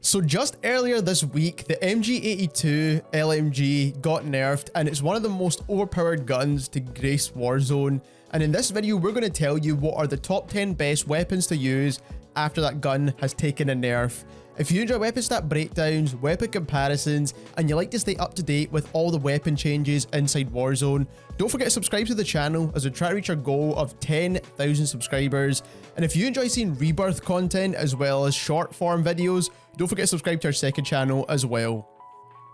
So just earlier this week, the MG82 LMG got nerfed, and it's one of the most overpowered guns to grace Warzone. And in this video, we're going to tell you what are the top 10 best weapons to use after that gun has taken a nerf. If you enjoy weapon stat breakdowns, weapon comparisons, and you like to stay up to date with all the weapon changes inside Warzone, don't forget to subscribe to the channel as we try to reach our goal of 10,000 subscribers. And if you enjoy seeing rebirth content as well as short form videos, don't forget to subscribe to our second channel as well.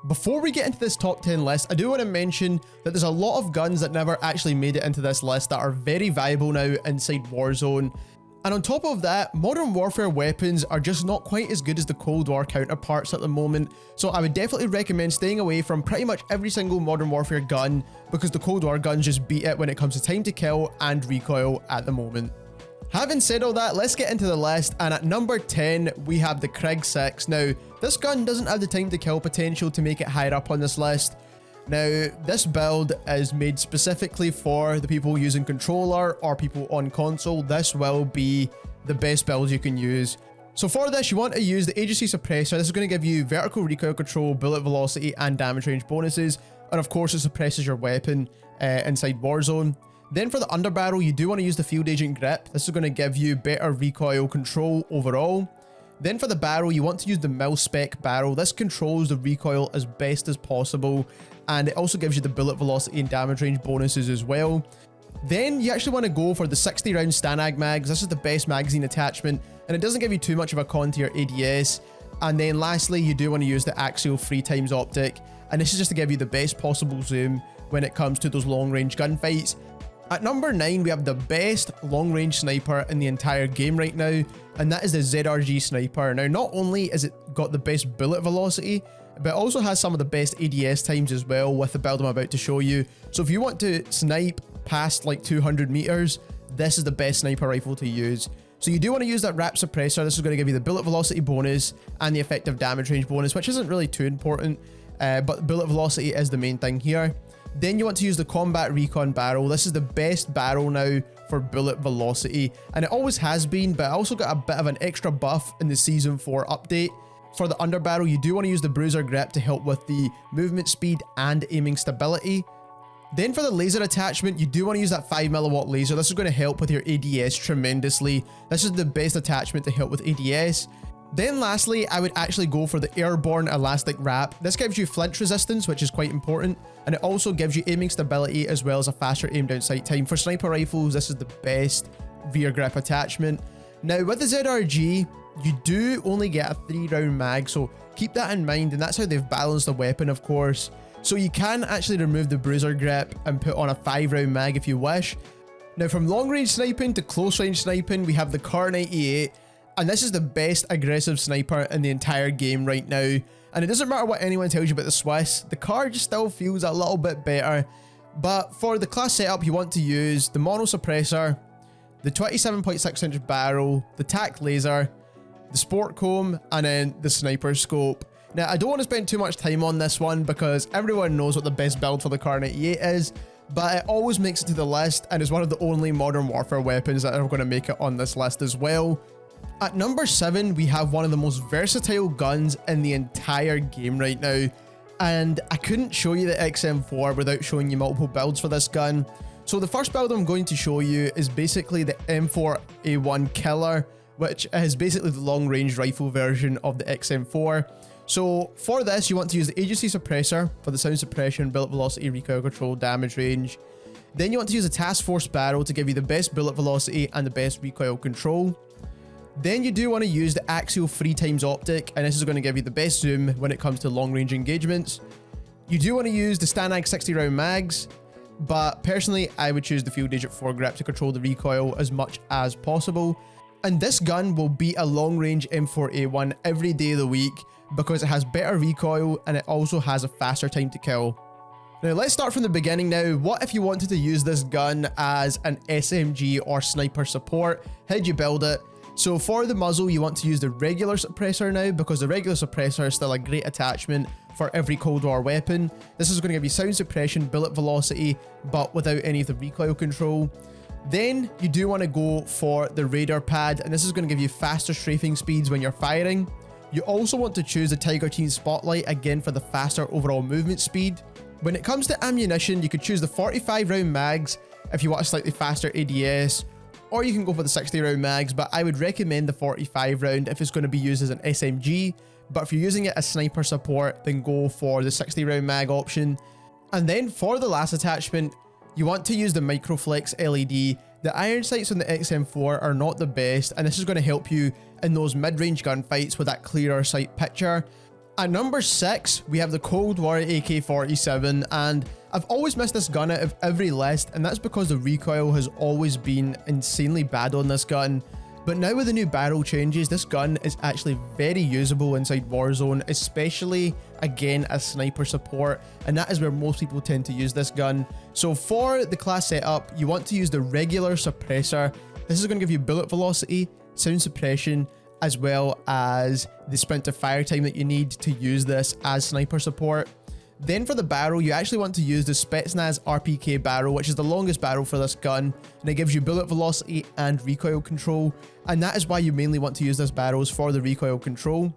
Before we get into this top 10 list, I do want to mention that there's a lot of guns that never actually made it into this list that are very valuable now inside Warzone. And on top of that, Modern Warfare weapons are just not quite as good as the Cold War counterparts at the moment, so I would definitely recommend staying away from pretty much every single Modern Warfare gun because the Cold War guns just beat it when it comes to time to kill and recoil at the moment. Having said all that, let's get into the list, and at number 10 we have the Krig 6. Now, this gun doesn't have the time to kill potential to make it higher up on this list. Now, this build is made specifically for the people using controller or people on console. This will be the best build you can use. So for this, you want to use the agency suppressor. This is going to give you vertical recoil control, bullet velocity, and damage range bonuses. And of course, it suppresses your weapon inside Warzone. Then for the underbarrel, you do want to use the field agent grip. This is going to give you better recoil control overall. Then for the barrel, you want to use the mil-spec barrel. This controls the recoil as best as possible, and it also gives you the bullet velocity and damage range bonuses as well. Then you actually want to go for the 60 round Stanag mags. This is the best magazine attachment, and it doesn't give you too much of a con to your ADS. And then lastly, you do want to use the axial 3x optic, and this is just to give you the best possible zoom when it comes to those long range gunfights. At number 9, we have the best long-range sniper in the entire game right now, and that is the ZRG sniper. Now, not only is it got the best bullet velocity, but it also has some of the best ADS times as well with the build I'm about to show you. So if you want to snipe past like 200 meters, this is the best sniper rifle to use. So you do want to use that wrap suppressor. This is going to give you the bullet velocity bonus and the effective damage range bonus, which isn't really too important, but bullet velocity is the main thing here. Then you want to use the combat recon barrel. This is the best barrel now for bullet velocity, and it always has been, but I also got a bit of an extra buff in the Season 4 update. For the underbarrel, you do want to use the bruiser grip to help with the movement speed and aiming stability. Then for the laser attachment, you do want to use that 5mW laser. This is going to help with your ADS tremendously. This is the best attachment to help with ADS. Then lastly, I would actually go for the airborne elastic wrap. This gives you flinch resistance, which is quite important, and it also gives you aiming stability as well as a faster aim down sight time. For sniper rifles, this is the best rear grip attachment. Now with the ZRG, you do only get a 3-round mag, so keep that in mind, and that's how they've balanced the weapon, of course. So you can actually remove the bruiser grip and put on a 5-round mag if you wish. Now from long range sniping to close range sniping, we have the Kar 98. And this is the best aggressive sniper in the entire game right now. And it doesn't matter what anyone tells you about the Swiss, the Kar just still feels a little bit better. But for the class setup, you want to use the mono suppressor, the 27.6-inch barrel, the tac laser, the sport comb, and then the sniper scope. Now, I don't want to spend too much time on this one because everyone knows what the best build for the Kar 98 is, but it always makes it to the list and is one of the only Modern Warfare weapons that are going to make it on this list as well. At number 7, we have one of the most versatile guns in the entire game right now, and I couldn't show you the XM4 without showing you multiple builds for this gun. So the first build I'm going to show you is basically the M4A1 Killer, which is basically the long-range rifle version of the XM4. So for this, you want to use the agency suppressor for the sound suppression, bullet velocity, recoil control, damage range. Then you want to use the task force barrel to give you the best bullet velocity and the best recoil control. Then you do want to use the axial 3x optic, and this is going to give you the best zoom when it comes to long range engagements. You do want to use the Stanag 60 round mags, but personally I would choose the field agent 4 grip to control the recoil as much as possible. And this gun will beat a long range M4A1 every day of the week because it has better recoil and it also has a faster time to kill. Now let's start from the beginning now. What if you wanted to use this gun as an SMG or sniper support? How'd you build it? So for the muzzle, you want to use the regular suppressor now because the regular suppressor is still a great attachment for every Cold War weapon. This is going to give you sound suppression, bullet velocity, but without any of the recoil control. Then you do want to go for the radar pad, and this is going to give you faster strafing speeds when you're firing. You also want to choose the Tiger Team Spotlight again for the faster overall movement speed. When it comes to ammunition, you could choose the 45 round mags if you want a slightly faster ADS, or you can go for the 60 round mags, but I would recommend the 45 round if it's going to be used as an SMG. But if you're using it as sniper support, then go for the 60 round mag option. And then for the last attachment, you want to use the Microflex LED. The iron sights on the XM4 are not the best, and this is going to help you in those mid-range gunfights with that clearer sight picture. At number 6, we have the Cold War AK47, and I've always missed this gun out of every list, and that's because the recoil has always been insanely bad on this gun. But now with the new barrel changes, this gun is actually very usable inside Warzone, especially again as sniper support, and that is where most people tend to use this gun. So for the class setup, you want to use the regular suppressor. This is going to give you bullet velocity, sound suppression, as well as the sprint to fire time that you need to use this as sniper support. Then for the barrel, you actually want to use the Spetsnaz RPK barrel, which is the longest barrel for this gun, and it gives you bullet velocity and recoil control, and that is why you mainly want to use this barrels for the recoil control.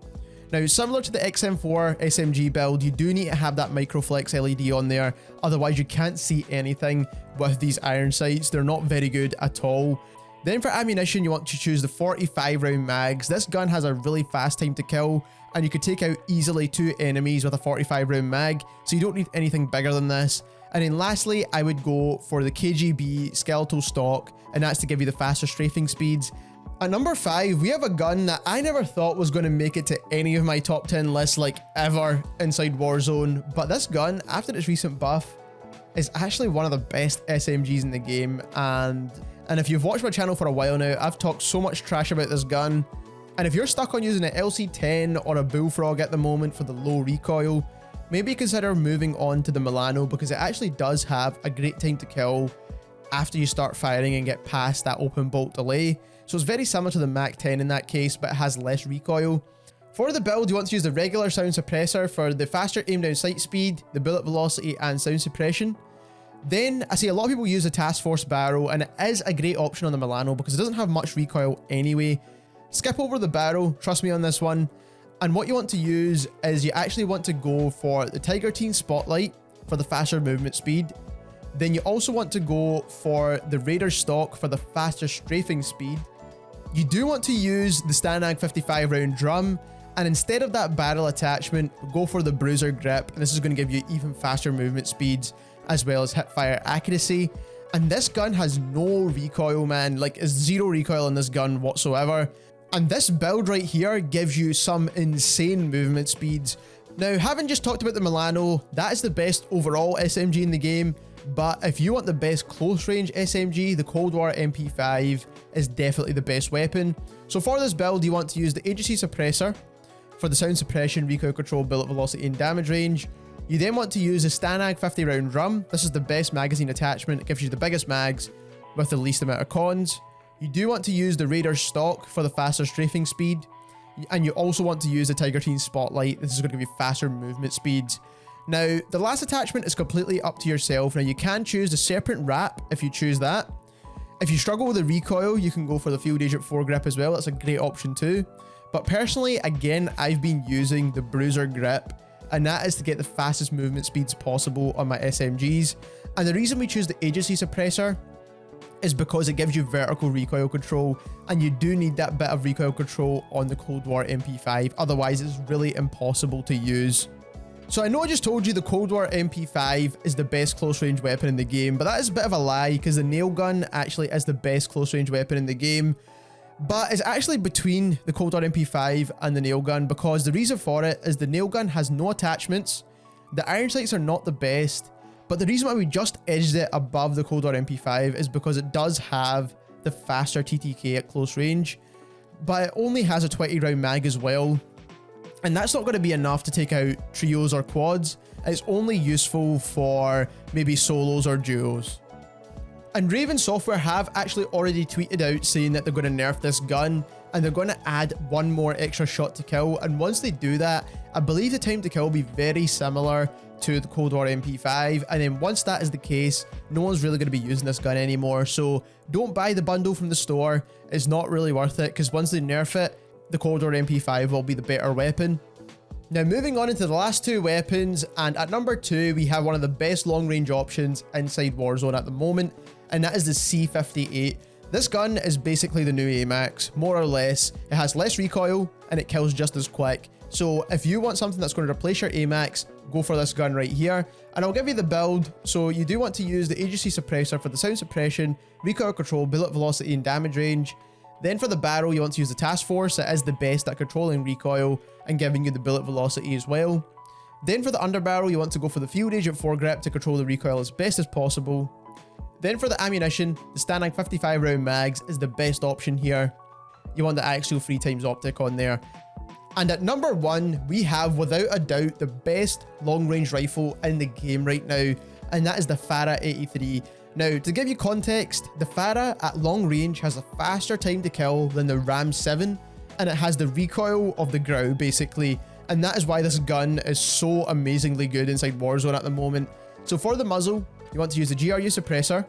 Now, similar to the XM4 SMG build, you do need to have that Microflex LED on there, otherwise you can't see anything with these iron sights. They're not very good at all. Then for ammunition, you want to choose the 45 round mags. This gun has a really fast time to kill, and you could take out easily 2 enemies with a 45 round mag, so you don't need anything bigger than this. And then lastly, I would go for the KGB skeletal stock, and that's to give you the faster strafing speeds. At number 5, we have a gun that I never thought was going to make it to any of my top 10 lists like ever inside Warzone, but this gun, after its recent buff, is actually one of the best SMGs in the game. And if you've watched my channel for a while now, I've talked so much trash about this gun. And if you're stuck on using an LC10 or a Bullfrog at the moment for the low recoil, maybe consider moving on to the Milano, because it actually does have a great time to kill after you start firing and get past that open bolt delay. So it's very similar to the Mac 10 in that case, but it has less recoil. For the build, you want to use the regular sound suppressor for the faster aim down sight speed, the bullet velocity and sound suppression. Then I see a lot of people use the Task Force barrel, and it is a great option on the Milano because it doesn't have much recoil anyway. Skip over the barrel, trust me on this one. And what you want to use is you actually want to go for the Tiger Team Spotlight for the faster movement speed. Then you also want to go for the Raider stock for the faster strafing speed. You do want to use the Stanag 55 round drum, and instead of that barrel attachment, go for the Bruiser grip, and this is going to give you even faster movement speeds as well as hip fire accuracy. And this gun has no recoil, man, like it's zero recoil on this gun whatsoever. And this build right here gives you some insane movement speeds. Now, having just talked about the Milano, that is the best overall SMG in the game, but if you want the best close range SMG, the Cold War MP5 is definitely the best weapon. So for this build, you want to use the agency suppressor for the sound suppression, recoil control, bullet velocity and damage range. You then want to use the Stanag 50 round drum. This is the best magazine attachment. It gives you the biggest mags with the least amount of cons. You do want to use the Raider stock for the faster strafing speed. And you also want to use the Tiger Team Spotlight. This is going to give you faster movement speeds. Now, the last attachment is completely up to yourself. Now, you can choose the Serpent Wrap if you choose that. If you struggle with the recoil, you can go for the Field Agent 4 grip as well. That's a great option too. But personally, again, I've been using the Bruiser grip, and that is to get the fastest movement speeds possible on my SMGs. And the reason we choose the agency suppressor is because it gives you vertical recoil control, and you do need that bit of recoil control on the Cold War MP5, otherwise it's really impossible to use. So I know I just told you the Cold War MP5 is the best close range weapon in the game, but that is a bit of a lie because the nail gun actually is the best close range weapon in the game. But it's actually between the Cold War MP5 and the nail gun, because the reason for it is the nail gun has no attachments, the iron sights are not the best, but the reason why we just edged it above the Cold War MP5 is because it does have the faster TTK at close range, but it only has a 20 round mag as well. And that's not going to be enough to take out trios or quads. It's only useful for maybe solos or duos. And Raven Software have actually already tweeted out saying that they're going to nerf this gun, and they're going to add one more extra shot to kill. And once they do that, I believe the time to kill will be very similar to the Cold War MP5. And then once that is the case, no one's really going to be using this gun anymore. So don't buy the bundle from the store. It's not really worth it, because once they nerf it, the Corridor MP5 will be the better weapon. Now moving on into the last two weapons, and at number 2 we have one of the best long range options inside Warzone at the moment, and that is the C58. This gun is basically the new amax, more or less. It has less recoil and it kills just as quick. So if you want something that's going to replace your amax, go for this gun right here. And I'll give you the build. So you do want to use the agency suppressor for the sound suppression, recoil control, bullet velocity and damage range. Then for the barrel, you want to use the task force. It is the best at controlling recoil and giving you the bullet velocity as well. Then for the underbarrel, you want to go for the field agent foregrip to control the recoil as best as possible. Then for the ammunition, the standing 55 round mags is the best option here. You want the actual 3x optic on there. And at number 1, we have without a doubt the best long range rifle in the game right now, and that is the FARA 83. Now, to give you context, the FARA at long range has a faster time to kill than the Ram 7, and it has the recoil of the Grau basically, and that is why this gun is so amazingly good inside Warzone at the moment. So for the muzzle, you want to use the GRU suppressor.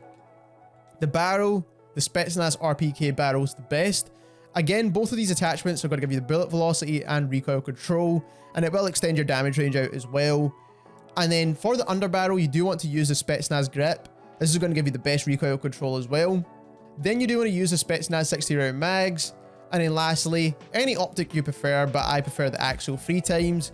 The barrel, the Spetsnaz RPK barrel is the best. Again, both of these attachments are going to give you the bullet velocity and recoil control, and it will extend your damage range out as well. And then for the underbarrel, you do want to use the Spetsnaz grip. This is going to give you the best recoil control as well. Then you do want to use the Spetsnaz 60 round mags. And then lastly, any optic you prefer, but I prefer the actual 3x.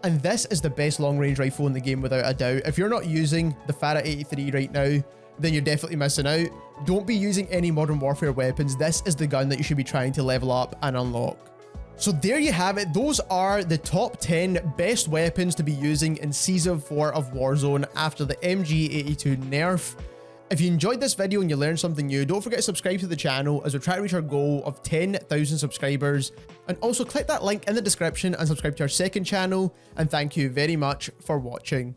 And this is the best long range rifle in the game without a doubt. If you're not using the FARA 83 right now, then you're definitely missing out. Don't be using any Modern Warfare weapons. This is the gun that you should be trying to level up and unlock. So there you have it. Those are the top 10 best weapons to be using in Season 4 of Warzone after the MG82 NERF. If you enjoyed this video and you learned something new, don't forget to subscribe to the channel as we try to reach our goal of 10,000 subscribers. And also click that link in the description and subscribe to our second channel. And thank you very much for watching.